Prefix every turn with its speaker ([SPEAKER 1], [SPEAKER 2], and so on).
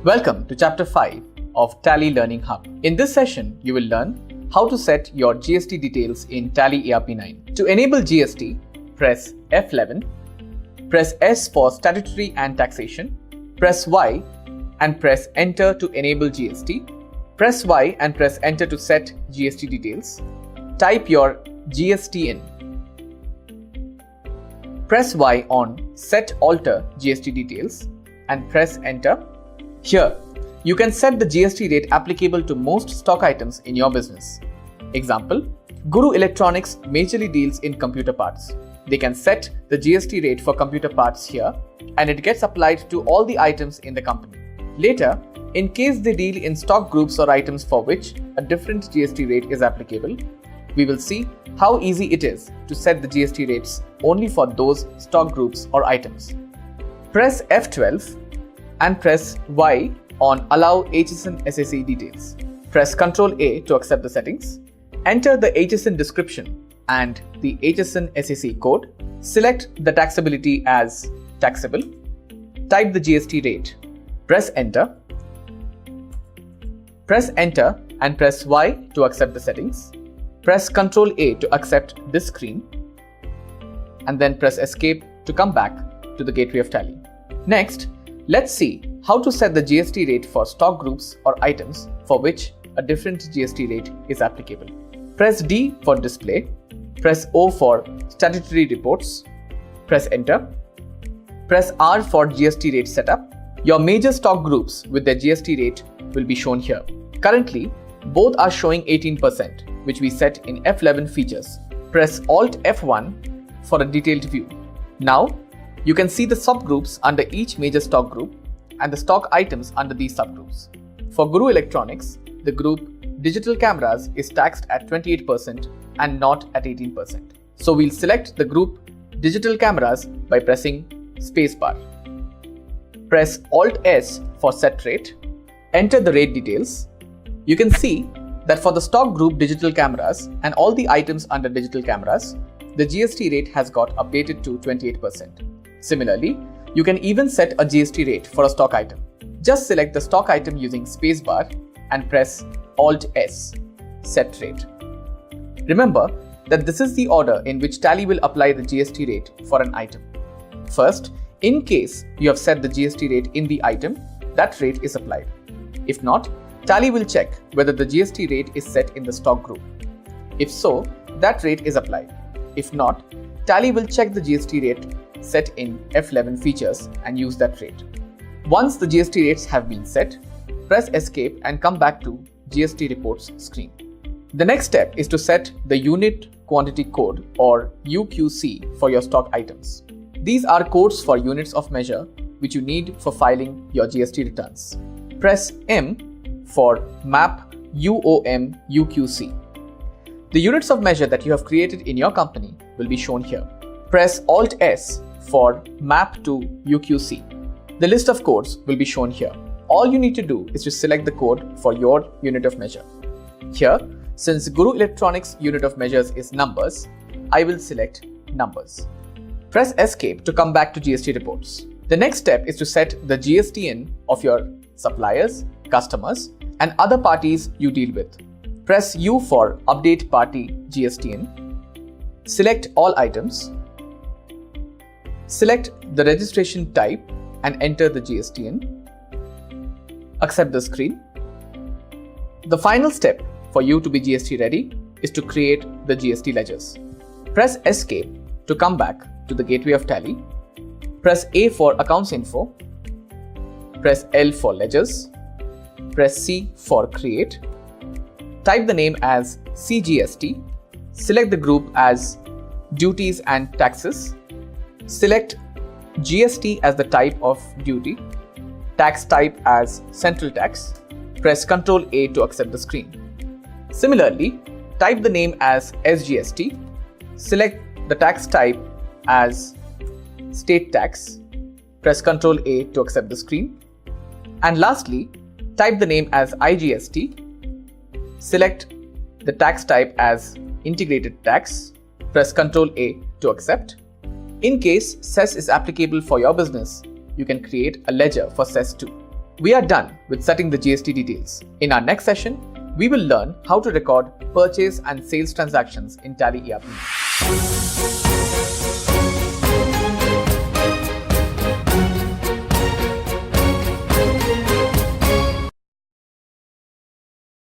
[SPEAKER 1] Welcome to Chapter 5 of Tally Learning Hub. In this session, you will learn how to set your GST details in Tally ERP9. To enable GST, press F11, press S for Statutory and Taxation, press Y and press Enter to enable GST, press Y and press Enter to set GST details, type your GST in. Press Y on Set Alter GST Details and press Enter. Here, you can set the GST rate applicable to most stock items in your business. Example, Guru Electronics majorly deals in computer parts. They can set the GST rate for computer parts here and it gets applied to all the items in the company. Later, in case they deal in stock groups or items for which a different GST rate is applicable, we will see how easy it is to set the GST rates only for those stock groups or items. Press F12 and press Y on Allow HSN SSE Details. Press Ctrl A to accept the settings. Enter the HSN description and the HSN SSE code. Select the taxability as taxable. Type the GST rate. Press Enter. Press Enter and press Y to accept the settings. Press Ctrl A to accept this screen and then press Escape to come back to the gateway of Tally. Next, let's see how to set the GST rate for stock groups or items for which a different GST rate is applicable. Press D for Display, press O for Statutory Reports, press Enter, press R for GST rate setup. Your major stock groups with their GST rate will be shown here. Currently, both are showing 18%, which we set in F11 features. Press Alt F1 for a detailed view. Now, you can see the subgroups under each major stock group and the stock items under these subgroups. For Guru Electronics, the group Digital Cameras is taxed at 28% and not at 18%. So we'll select the group Digital Cameras by pressing spacebar. Press Alt S for set rate. Enter the rate details. You can see that for the stock group Digital Cameras and all the items under Digital Cameras, the GST rate has got updated to 28%. Similarly, you can even set a GST rate for a stock item. Just select the stock item using spacebar and press Alt S, set rate. Remember that this is the order in which Tally will apply the GST rate for an item. First, in case you have set the GST rate in the item, that rate is applied. If not, Tally will check whether the GST rate is set in the stock group. If so, that rate is applied. If not, Tally will check the GST rate set in F11 features and use that rate. Once the GST rates have been set, press Escape and come back to GST Reports screen. The next step is to set the Unit Quantity Code or UQC for your stock items. These are codes for units of measure which you need for filing your GST returns. Press M for Map UOM UQC. The units of measure that you have created in your company will be shown here. Press Alt S for Map to UQC. The list of codes will be shown here. All you need to do is to select the code for your unit of measure. Here, since Guru Electronics unit of measures is numbers, I will select numbers. Press Escape to come back to GST reports. The next step is to set the GST in of your suppliers, customers, and other parties you deal with. Press U for Update Party GST in. Select all items. Select the registration type and enter the GST in. Accept the screen. The final step for you to be GST ready is to create the GST ledgers. Press Escape to come back to the gateway of Tally. Press A for Accounts Info. Press L for Ledgers. Press C for Create. Type the name as CGST. Select the group as Duties and Taxes. Select GST as the type of duty. Tax type as Central Tax. Press Ctrl A to accept the screen. Similarly, type the name as SGST. Select the tax type as State Tax. Press Ctrl A to accept the screen. And lastly, type the name as IGST. Select the tax type as Integrated Tax. Press Ctrl A to accept. In case cess is applicable for your business, you can create a ledger for cess too. We are done with setting the GST details. In our next session, we will learn how to record purchase and sales transactions in Tally ERP.